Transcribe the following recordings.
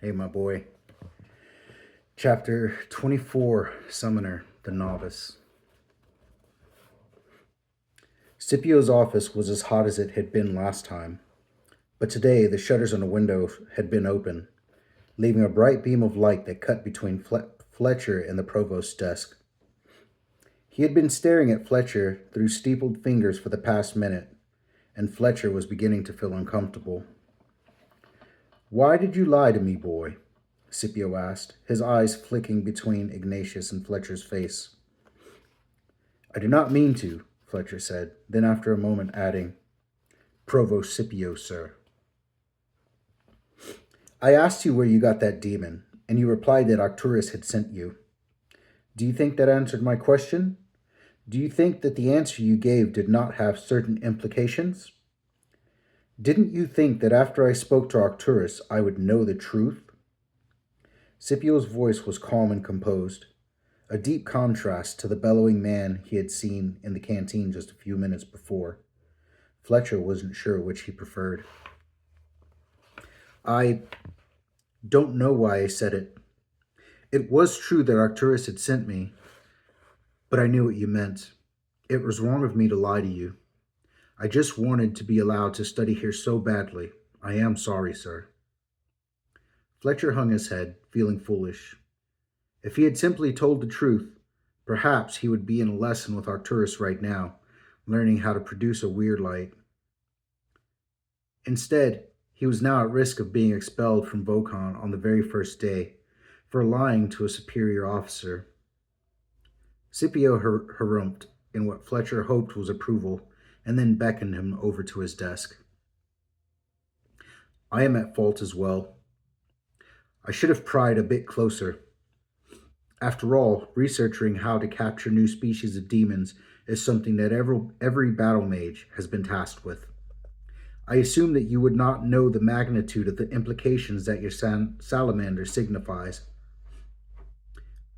Hey, my boy. Chapter 24 Summoner, the Novice. Scipio's office was as hot as it had been last time, but today the shutters on the window had been open, leaving a bright beam of light that cut between Fletcher and the provost's desk. He had been staring at Fletcher through steepled fingers for the past minute, and Fletcher was beginning to feel uncomfortable. "Why did you lie to me, boy?" Scipio asked, his eyes flicking between Ignatius and Fletcher's face. "I do not mean to," Fletcher said, then after a moment adding, "Provost Scipio, sir." "I asked you where you got that demon, and you replied that Arcturus had sent you. Do you think that answered my question? Do you think that the answer you gave did not have certain implications? Didn't you think that after I spoke to Arcturus, I would know the truth?" Scipio's voice was calm and composed, a deep contrast to the bellowing man he had seen in the canteen just a few minutes before. Fletcher wasn't sure which he preferred. "I don't know why I said it. It was true that Arcturus had sent me, but I knew what you meant. It was wrong of me to lie to you. I just wanted to be allowed to study here so badly. I am sorry, sir." Fletcher hung his head, feeling foolish. If he had simply told the truth, perhaps he would be in a lesson with Arcturus right now, learning how to produce a weird light. Instead, he was now at risk of being expelled from Vocon on the very first day for lying to a superior officer. Scipio harumphed in what Fletcher hoped was approval and then beckoned him over to his desk. "I am at fault as well. I should have pried a bit closer. After all, researching how to capture new species of demons is something that every battle mage has been tasked with. I assume that you would not know the magnitude of the implications that your salamander signifies."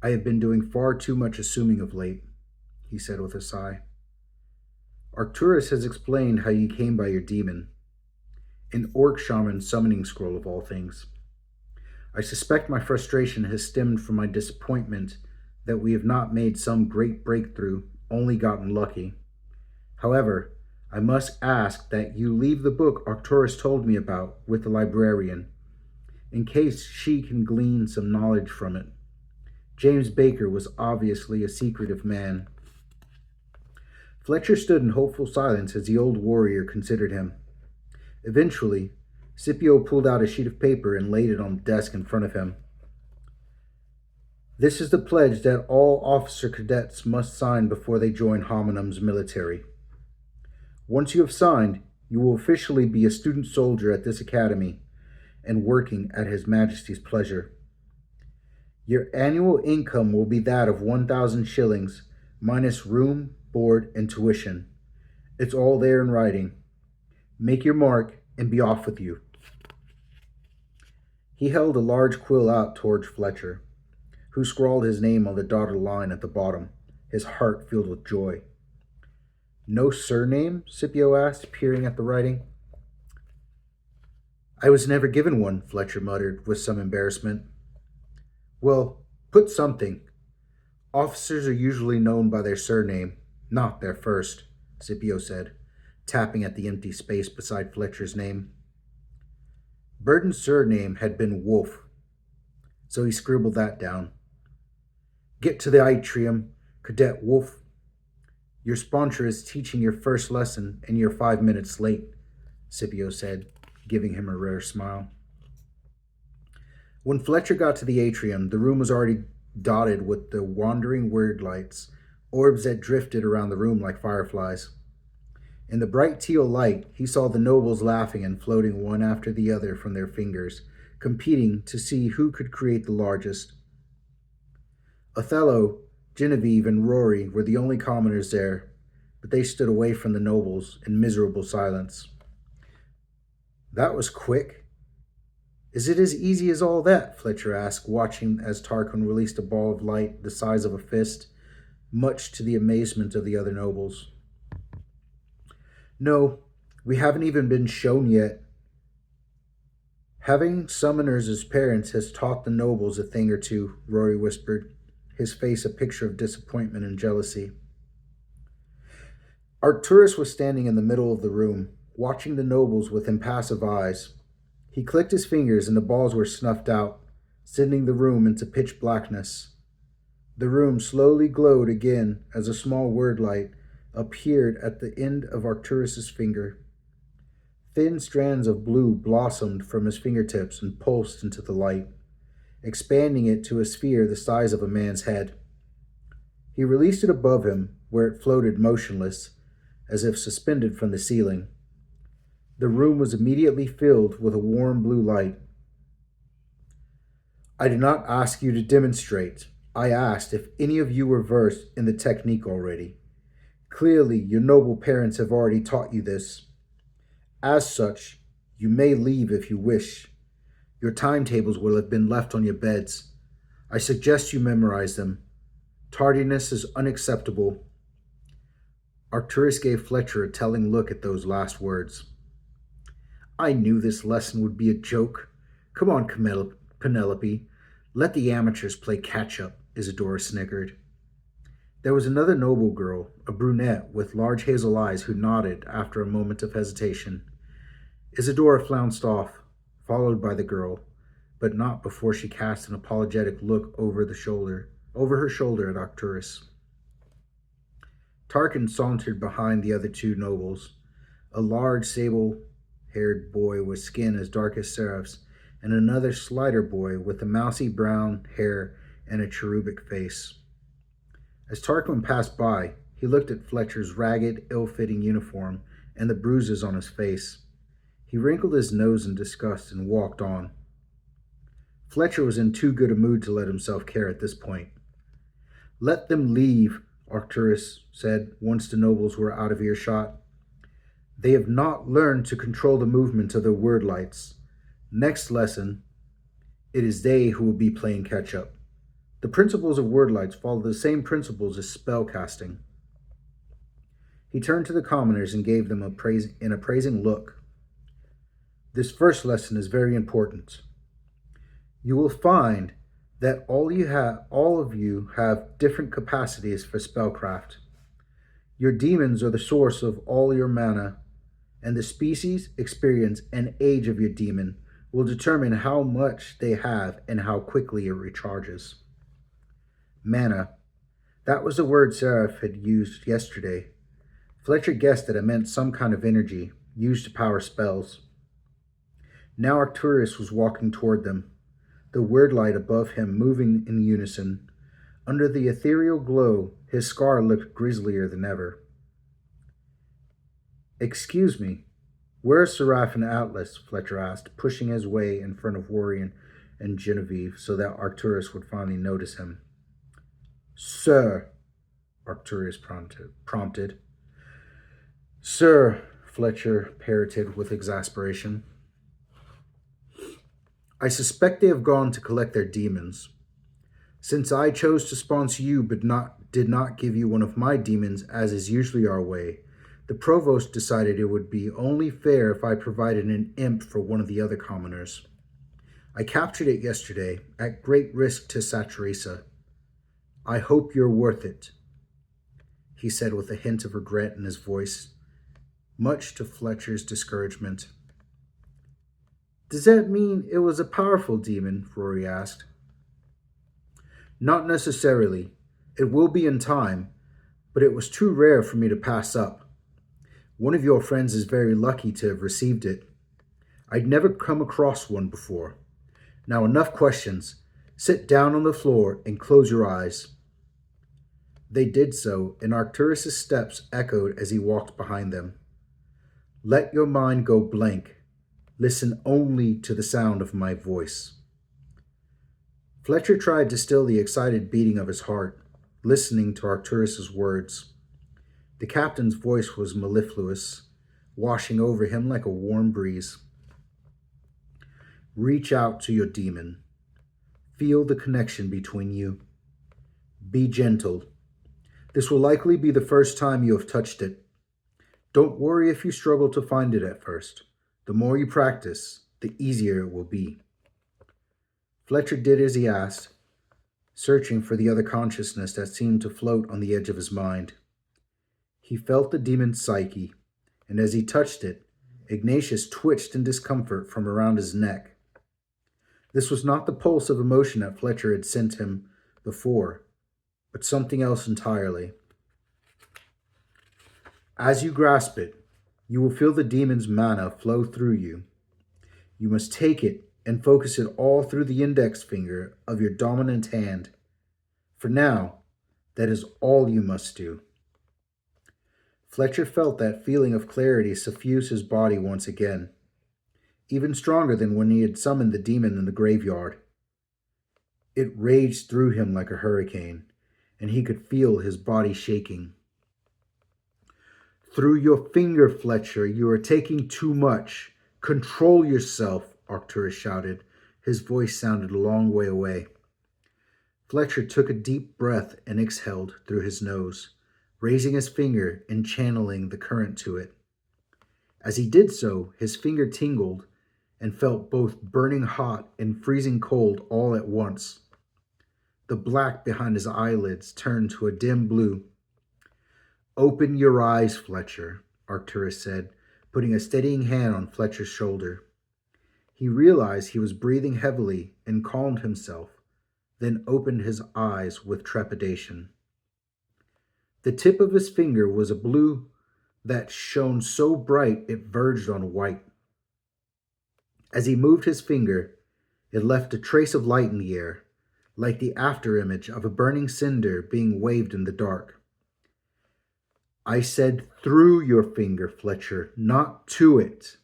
"I have been doing far too much assuming of late," he said with a sigh. "Arcturus has explained how you came by your demon. An orc shaman summoning scroll of all things. I suspect my frustration has stemmed from my disappointment that we have not made some great breakthrough, only gotten lucky. However, I must ask that you leave the book Arcturus told me about with the librarian, in case she can glean some knowledge from it. James Baker was obviously a secretive man." Fletcher stood in hopeful silence as the old warrior considered him. Eventually, Scipio pulled out a sheet of paper and laid it on the desk in front of him. "This is the pledge that all officer cadets must sign before they join Hominum's military. Once you have signed, you will officially be a student soldier at this academy and working at His Majesty's pleasure. Your annual income will be that of 1,000 shillings, minus room, board, and tuition. It's all there in writing. Make your mark and be off with you." He held a large quill out towards Fletcher, who scrawled his name on the dotted line at the bottom, his heart filled with joy. "No surname?" Scipio asked, peering at the writing. "I was never given one," Fletcher muttered with some embarrassment. "Well, put something. Officers are usually known by their surname, not their first," Scipio said, tapping at the empty space beside Fletcher's name. Burden's surname had been Wolf, so he scribbled that down. "Get to the atrium, Cadet Wolf. Your sponsor is teaching your first lesson and you're 5 minutes late," Scipio said, giving him a rare smile. When Fletcher got to the atrium, the room was already dotted with the wandering word lights, orbs that drifted around the room like fireflies. In the bright teal light, he saw the nobles laughing and floating one after the other from their fingers, competing to see who could create the largest. Othello, Genevieve, and Rory were the only commoners there, but they stood away from the nobles in miserable silence. "That was quick. Is it as easy as all that?" Fletcher asked, watching as Tarquin released a ball of light the size of a fist, much to the amazement of the other nobles. "No, we haven't even been shown yet Having summoners as parents has taught the nobles a thing or two, Rory whispered, his face a picture of disappointment and jealousy. Arcturus was standing in the middle of the room, watching the nobles with impassive eyes. He clicked his fingers and the balls were snuffed out, sending the room into pitch blackness. The room slowly glowed again as a small word light appeared at the end of Arcturus's finger. Thin strands of blue blossomed from his fingertips and pulsed into the light, expanding it to a sphere the size of a man's head. He released it above him, where it floated motionless, as if suspended from the ceiling. The room was immediately filled with a warm blue light. I did not ask you to demonstrate. I asked if any of you were versed in the technique already. Clearly, your noble parents have already taught you this. As such, you may leave if you wish. Your timetables will have been left on your beds. I suggest you memorize them. Tardiness is unacceptable. Arcturus gave Fletcher a telling look at those last words. I knew this lesson would be a joke. Come on, Penelope. Let the amateurs play catch-up, Isadora snickered. There was another noble girl, a brunette with large hazel eyes, who nodded after a moment of hesitation. Isadora flounced off, followed by the girl, but not before she cast an apologetic look over her shoulder at Arcturus. Tarkin sauntered behind the other two nobles, a large sable-haired boy with skin as dark as Seraph's, and another slighter boy with a mousy brown hair and a cherubic face. As Tarquin passed by, he looked at Fletcher's ragged, ill-fitting uniform and the bruises on his face. He wrinkled his nose in disgust and walked on. Fletcher was in too good a mood to let himself care at this point. Let them leave, Arcturus said once the nobles were out of earshot. They have not learned to control the movement of their word lights. Next lesson, it is they who will be playing catch-up. The principles of word lights follow the same principles as spell casting. He turned to the commoners and gave them an appraising look. This first lesson is very important. You will find that all of you have different capacities for spellcraft. Your demons are the source of all your mana, and the species, experience, and age of your demon will determine how much they have and how quickly it recharges. Mana. That was the word Seraph had used yesterday. Fletcher guessed that it meant some kind of energy, used to power spells. Now Arcturus was walking toward them, the word light above him moving in unison. Under the ethereal glow, his scar looked grislier than ever. Excuse me, where's Seraph and Atlas? Fletcher asked, pushing his way in front of Warrior and Genevieve so that Arcturus would finally notice him. Sir, Arcturus prompted. Sir, Fletcher parroted with exasperation. I suspect they have gone to collect their demons. Since I chose to sponsor you but did not give you one of my demons, as is usually our way, the provost decided it would be only fair if I provided an imp for one of the other commoners. I captured it yesterday, at great risk to Saturisa. I hope you're worth it, he said with a hint of regret in his voice, much to Fletcher's discouragement. Does that mean it was a powerful demon? Rory asked. Not necessarily. It will be in time, but it was too rare for me to pass up. One of your friends is very lucky to have received it. I'd never come across one before. Now enough questions. Sit down on the floor and close your eyes. They did so, and Arcturus' steps echoed as he walked behind them. Let your mind go blank. Listen only to the sound of my voice. Fletcher tried to still the excited beating of his heart, listening to Arcturus' words. The captain's voice was mellifluous, washing over him like a warm breeze. Reach out to your demon. Feel the connection between you. Be gentle. This will likely be the first time you have touched it. Don't worry if you struggle to find it at first. The more you practice, the the easier it will be. Fletcher did as he asked, searching for the other consciousness that seemed to float on the edge of his mind. He felt the demon's psyche, and as he touched it, Ignatius twitched in discomfort from around his neck. This was not the pulse of emotion that Fletcher had sent him before, but something else entirely. As you grasp it, you will feel the demon's mana flow through you. You must take it and focus it all through the index finger of your dominant hand. For now, that is all you must do. Fletcher felt that feeling of clarity suffuse his body once again, even stronger than when he had summoned the demon in the graveyard. It raged through him like a hurricane, and he could feel his body shaking. Through your finger, Fletcher, you are taking too much. Control yourself, Arcturus shouted. His voice sounded a long way away. Fletcher took a deep breath and exhaled through his nose, raising his finger and channeling the current to it. As he did so, his finger tingled and felt both burning hot and freezing cold all at once. The black behind his eyelids turned to a dim blue. Open your eyes, Fletcher, Arcturus said, putting a steadying hand on Fletcher's shoulder. He realized he was breathing heavily and calmed himself, then opened his eyes with trepidation. The tip of his finger was a blue that shone so bright it verged on white. As he moved his finger, it left a trace of light in the air, like the afterimage of a burning cinder being waved in the dark. I said through your finger, Fletcher, not to it,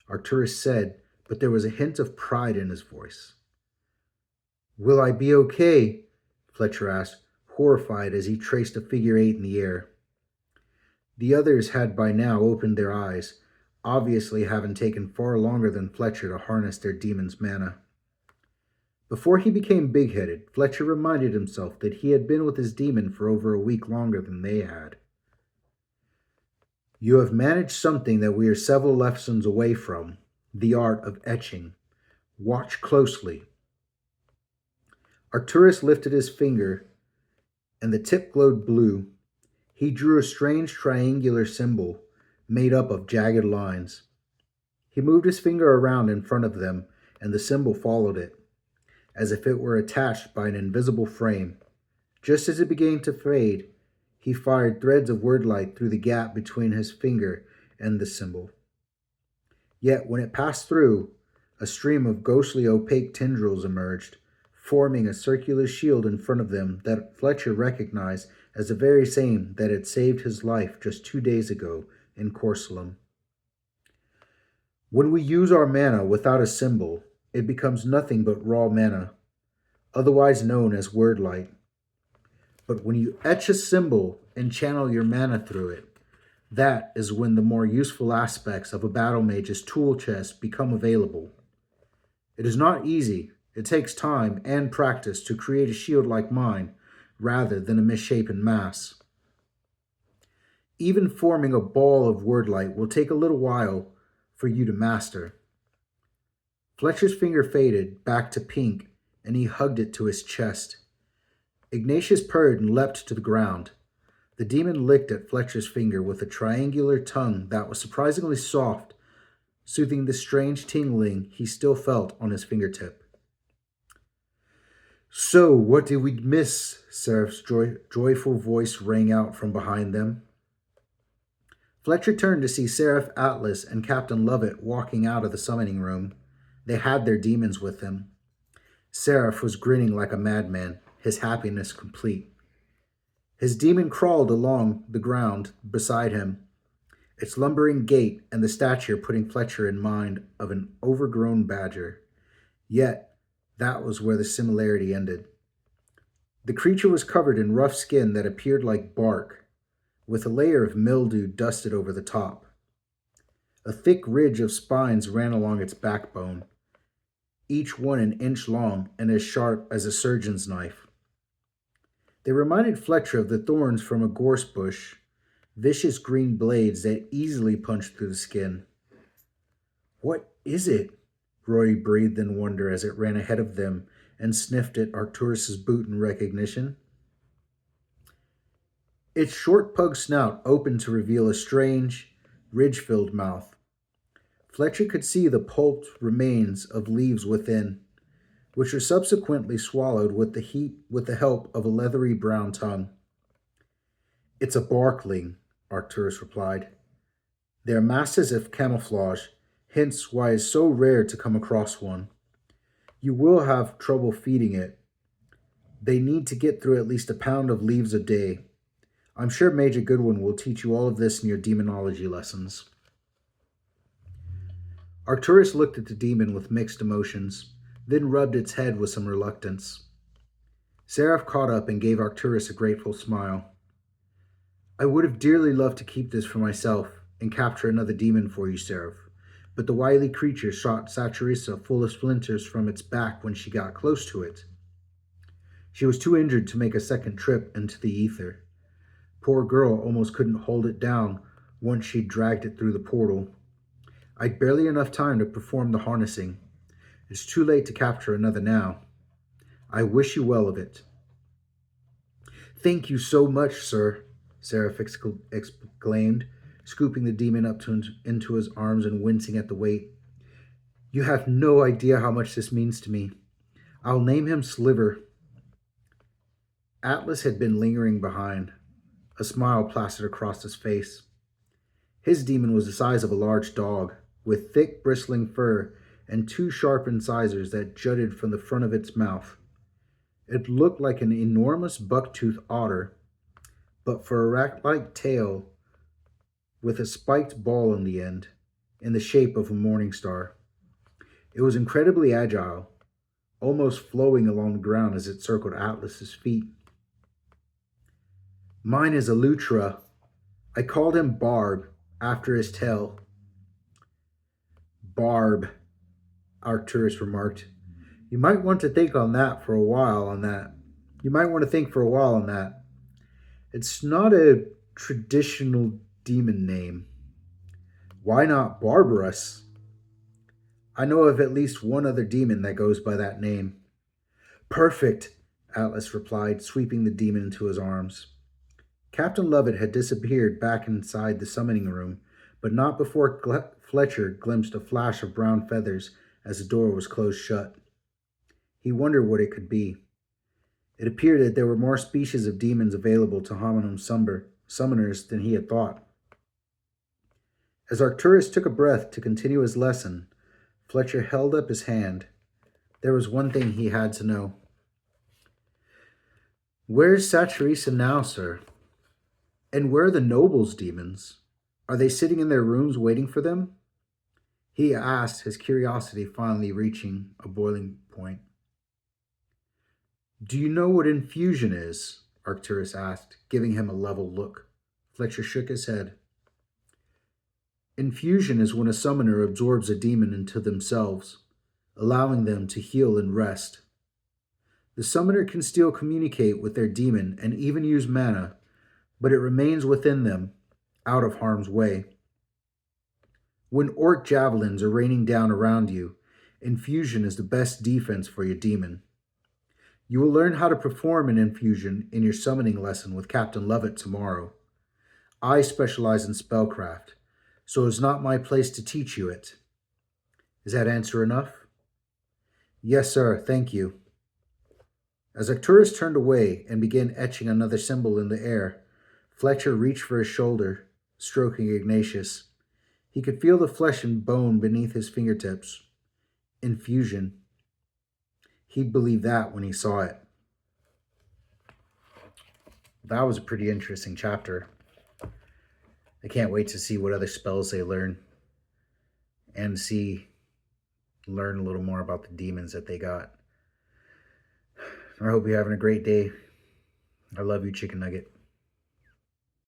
Arcturus said, but there was a hint of pride in his voice. Will I be okay? Fletcher asked, horrified as he traced a figure 8 in the air. The others had by now opened their eyes, obviously having taken far longer than Fletcher to harness their demon's mana. Before he became big-headed, Fletcher reminded himself that he had been with his demon for over a week longer than they had. You have managed something that we are several lessons away from, the art of etching. Watch closely. Arcturus lifted his finger, and the tip glowed blue. He drew a strange triangular symbol made up of jagged lines. He moved his finger around in front of them, and the symbol followed it, as if it were attached by an invisible frame. Just as it began to fade, he fired threads of word light through the gap between his finger and the symbol. Yet when it passed through, a stream of ghostly opaque tendrils emerged, forming a circular shield in front of them that Fletcher recognized as the very same that had saved his life just 2 days ago in Corsalum. When we use our mana without a symbol, it becomes nothing but raw mana, otherwise known as word light. But when you etch a symbol and channel your mana through it, that is when the more useful aspects of a battle mage's tool chest become available. It is not easy. It takes time and practice to create a shield like mine, rather than a misshapen mass. Even forming a ball of word light will take a little while for you to master. Fletcher's finger faded back to pink, and he hugged it to his chest. Ignatius purred and leapt to the ground. The demon licked at Fletcher's finger with a triangular tongue that was surprisingly soft, soothing the strange tingling he still felt on his fingertip. So, what did we miss? Seraph's joyful voice rang out from behind them. Fletcher turned to see Seraph Atlas and Captain Lovett walking out of the summoning room. They had their demons with them. Seraph was grinning like a madman, his happiness complete. His demon crawled along the ground beside him, its lumbering gait and the stature putting Fletcher in mind of an overgrown badger. Yet, that was where the similarity ended. The creature was covered in rough skin that appeared like bark, with a layer of mildew dusted over the top. A thick ridge of spines ran along its backbone, each one an inch long and as sharp as a surgeon's knife. They reminded Fletcher of the thorns from a gorse bush, vicious green blades that easily punched through the skin. What is it? Roy breathed in wonder as it ran ahead of them and sniffed at Arcturus's boot in recognition. Its short pug snout opened to reveal a strange, ridge-filled mouth. Fletcher could see the pulped remains of leaves within, which were subsequently swallowed with the help of a leathery brown tongue. It's a barkling, Arcturus replied. They are masked as if camouflage, hence why it's so rare to come across one. You will have trouble feeding it. They need to get through at least a pound of leaves a day. I'm sure Major Goodwin will teach you all of this in your demonology lessons. Arcturus looked at the demon with mixed emotions, then rubbed its head with some reluctance. Seraph caught up and gave Arcturus a grateful smile. I would have dearly loved to keep this for myself and capture another demon for you, Seraph, but the wily creature shot Saturissa full of splinters from its back when she got close to it. She was too injured to make a second trip into the ether. Poor girl almost couldn't hold it down once she'd dragged it through the portal. I'd barely enough time to perform the harnessing. It's too late to capture another now. I wish you well of it. Thank you so much, sir, Seraph exclaimed, scooping the demon up into his arms and wincing at the weight. You have no idea how much this means to me. I'll name him Sliver. Atlas had been lingering behind. A smile plastered across his face. His demon was the size of a large dog, with thick, bristling fur and two sharp incisors that jutted from the front of its mouth. It looked like an enormous buck-toothed otter, but for a rat-like tail with a spiked ball on the end, in the shape of a morning star. It was incredibly agile, almost flowing along the ground as it circled Atlas's feet. Mine is a Lutra. I called him Barb, after his tail. Barb, Arcturus remarked. You might want to think for a while on that. It's not a traditional demon name. Why not Barbarous? I know of at least one other demon that goes by that name. Perfect, Atlas replied, sweeping the demon into his arms. Captain Lovett had disappeared back inside the summoning room, but not before Fletcher glimpsed a flash of brown feathers as the door was closed shut. He wondered what it could be. It appeared that there were more species of demons available to hominum summoners than he had thought. As Arcturus took a breath to continue his lesson, Fletcher held up his hand. There was one thing he had to know. Where's Saturissa now, sir? And where are the nobles' demons? Are they sitting in their rooms waiting for them? He asked, his curiosity finally reaching a boiling point. Do you know what infusion is? Arcturus asked, giving him a level look. Fletcher shook his head. Infusion is when a summoner absorbs a demon into themselves, allowing them to heal and rest. The summoner can still communicate with their demon and even use mana, but it remains within them, out of harm's way. When orc javelins are raining down around you, infusion is the best defense for your demon. You will learn how to perform an infusion in your summoning lesson with Captain Lovett tomorrow. I specialize in spellcraft, so it's not my place to teach you it. Is that answer enough? Yes, sir, thank you. As Arcturus turned away and began etching another symbol in the air, Fletcher reached for his shoulder, stroking Ignatius. He could feel the flesh and bone beneath his fingertips. Infusion. He'd believe that when he saw it. That was a pretty interesting chapter. I can't wait to see what other spells they learn and learn a little more about the demons that they got. I hope you're having a great day. I love you, Chicken Nugget.